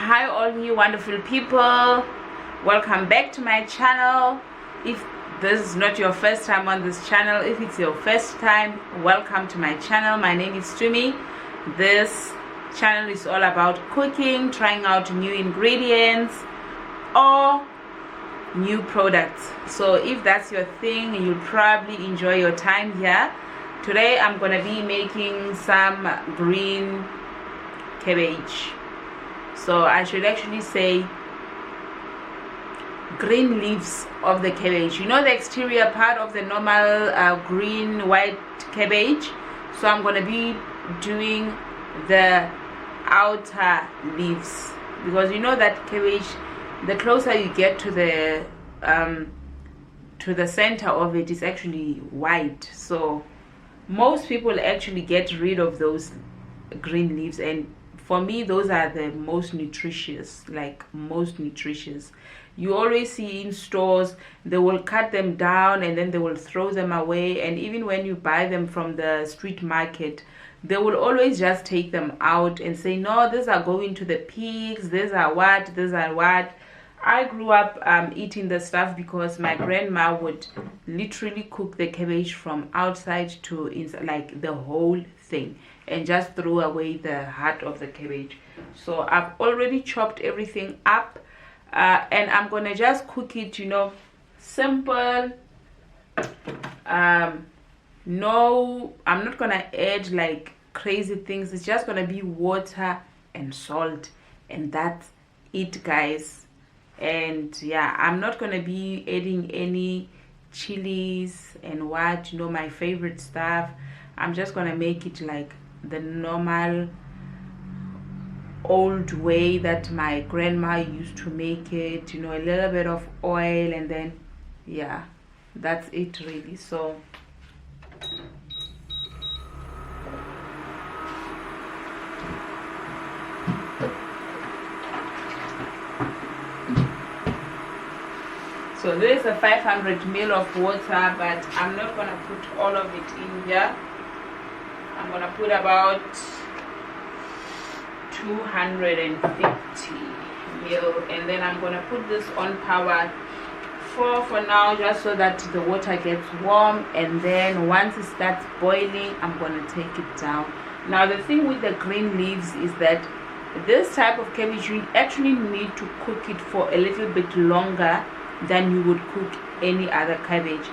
Hi all you wonderful people, welcome back to my channel. If this is not your first time on this channel, if it's your first time, welcome to my channel. My name is Tumi. This channel is all about cooking, trying out new ingredients or new products. So if that's your thing, you'll probably enjoy your time here. Today I'm gonna be making some green cabbage. So I should actually say green leaves of the cabbage. You know the exterior part of the normal green white cabbage? So I'm gonna be doing the outer leaves, because you know that cabbage, the closer you get to the center of it, is actually white. So most people actually get rid of those green leaves, and for me those are the most nutritious, You always see in stores they will cut them down and then they will throw them away, and even when you buy them from the street market, they will always just take them out and say, no, these are going to the pigs, these are what. I grew up eating the stuff because my grandma would literally cook the cabbage from outside to inside, like the whole thing, and just throw away the heart of the cabbage. So I've already chopped everything up, and I'm gonna just cook it, you know, simple. No, I'm not gonna add like crazy things. It's just gonna be water and salt, and that's it, guys. And yeah, I'm not gonna be adding any chilies and what, you know, my favorite stuff. I'm just gonna make it like the normal old way that my grandma used to make it, you know, a little bit of oil, and then yeah, that's it really. So there's a 500 ml of water, but I'm not gonna put all of it in here. I'm gonna put about 250 ml, and then I'm gonna put this on power 4 for now, just so that the water gets warm, and then once it starts boiling, I'm gonna take it down. Now the thing with the green leaves is that this type of cabbage, you actually need to cook it for a little bit longer than you would cook any other cabbage.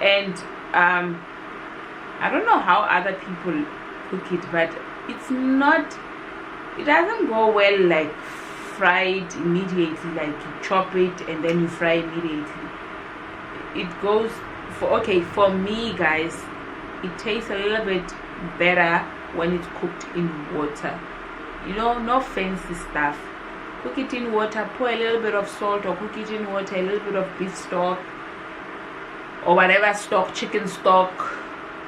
And I don't know how other people cook it, but it doesn't go well like fried immediately, like you chop it and then you fry immediately. It goes for me, guys, it tastes a little bit better when it's cooked in water. You know, no fancy stuff. Cook it in water, pour a little bit of salt, or cook it in water, a little bit of beef stock or whatever stock, chicken stock,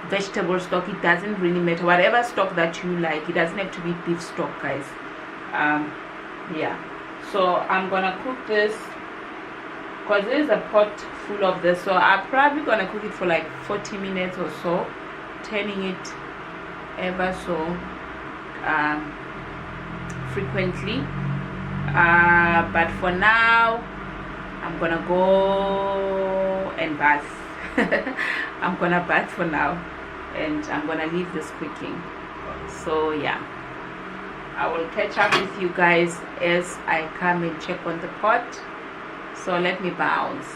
vegetable stock, it doesn't really matter, whatever stock that you like. It doesn't have to be beef stock, guys. Yeah, so I'm gonna cook this because there's a pot full of this, so I'm probably gonna cook it for like 40 minutes or so, turning it ever so frequently. But for now I'm gonna go and bath. I'm gonna bath for now, and I'm gonna leave this cooking. So yeah, I will catch up with you guys as I come and check on the pot. So let me bounce.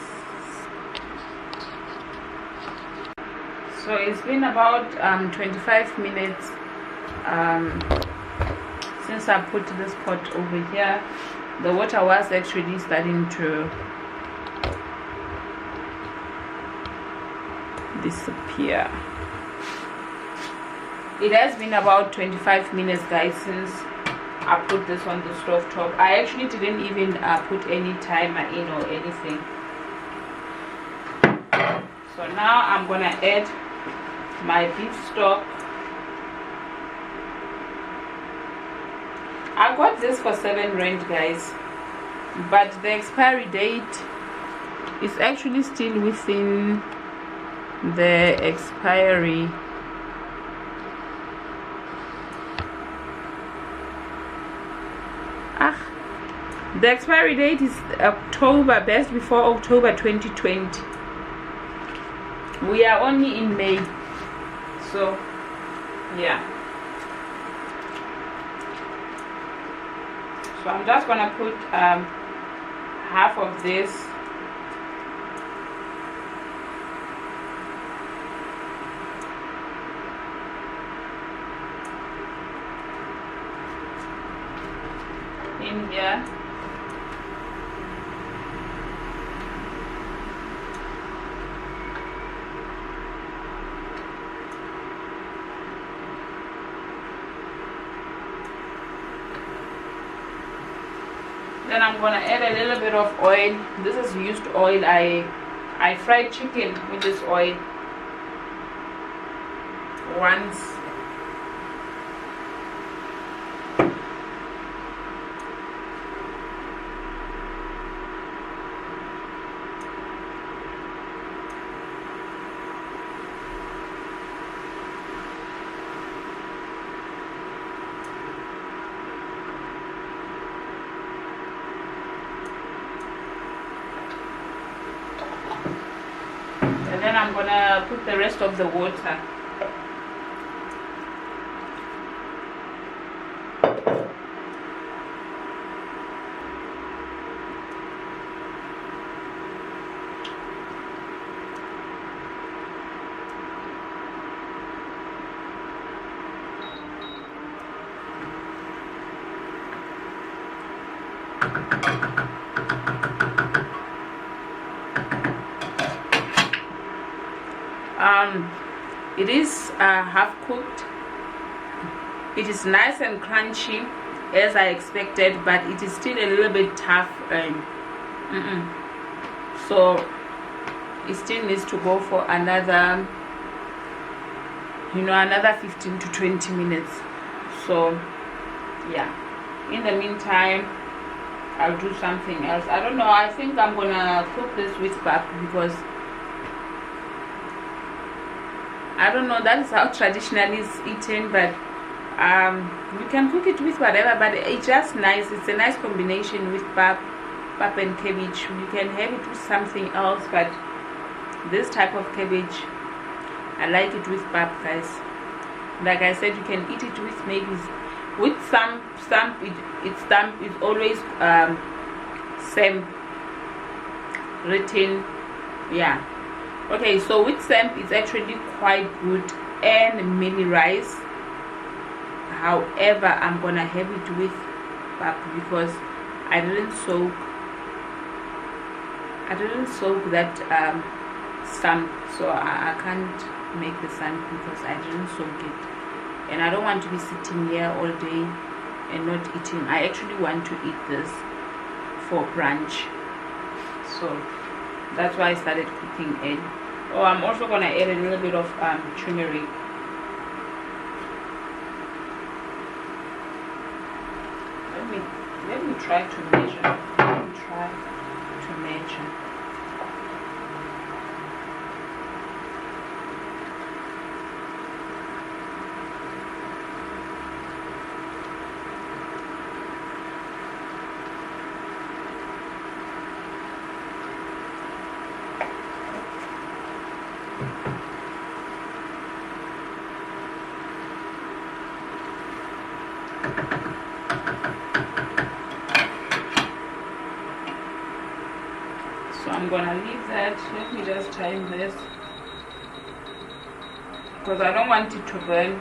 So it's been about 25 minutes since I put this pot over here. The water was actually starting to disappear. It has been about 25 minutes, guys, since I put this on the stove top. I actually didn't even put any timer in or anything. So now I'm gonna add my beef stock. I got this for 7 rand, guys, but the expiry date is actually still within the expiry. The expiry date is October, best before October 2020. We are only in May, so yeah. So I'm just gonna put half of this in here. Then I'm gonna add a little bit of oil. This is used oil. I fried chicken with this oil once. And then I'm gonna put the rest of the water. It is half cooked. It is nice and crunchy as I expected, but it is still a little bit tough. So it still needs to go for another, another 15 to 20 minutes. So yeah, in the meantime I'll do something else. I don't know, I think I'm gonna cook this with pap, because I don't know, that is how traditionally it's eaten, but you can cook it with whatever, but it's just nice. It's a nice combination with pap and cabbage. You can have it with something else, but this type of cabbage, I like it with pap, guys. Like I said, you can eat it with maybe with some it's always same written, yeah. Okay, so with samp it's actually quite good, and mini rice. However, I'm gonna have it with pap because I didn't soak that samp, so I can't make the samp because I didn't soak it, and I don't want to be sitting here all day and not eating. I actually want to eat this for brunch, so that's why I started cooking it. Oh, I'm also gonna add a little bit of turmeric. Let me try to measure. So I'm gonna leave that. Let me just time this because I don't want it to burn.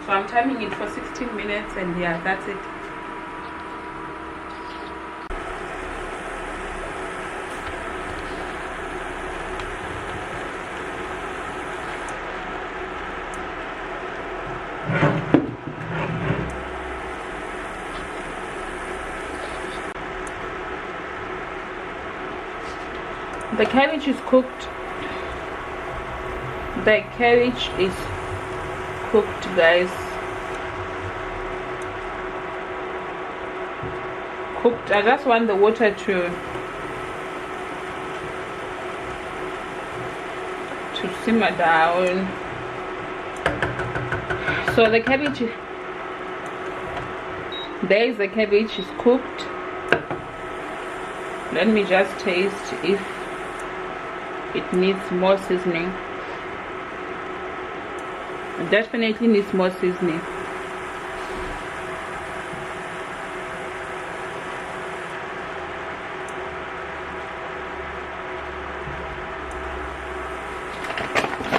So I'm timing it for 16 minutes, and yeah, that's it. The cabbage is cooked. The cabbage is cooked, guys. Cooked. I just want the water to simmer down. So the cabbage, there is the cabbage is cooked. Let me just taste if it needs more seasoning. It definitely needs more seasoning.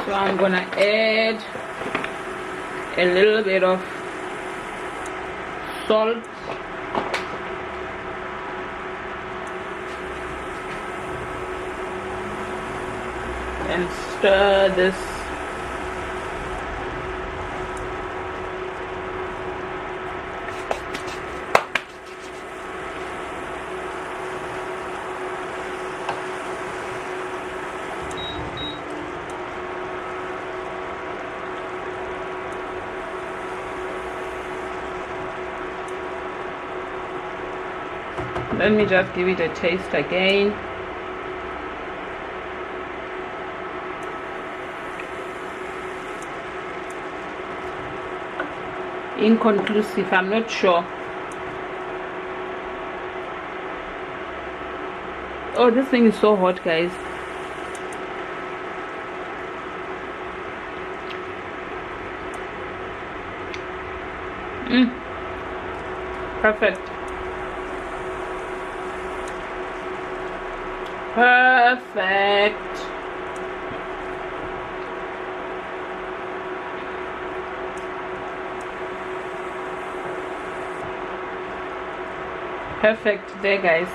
So I'm gonna add a little bit of salt, and stir this. Let me just give it a taste again. Inconclusive, I'm not sure. Oh, this thing is so hot, guys. Perfect. Perfect. Perfect there, guys.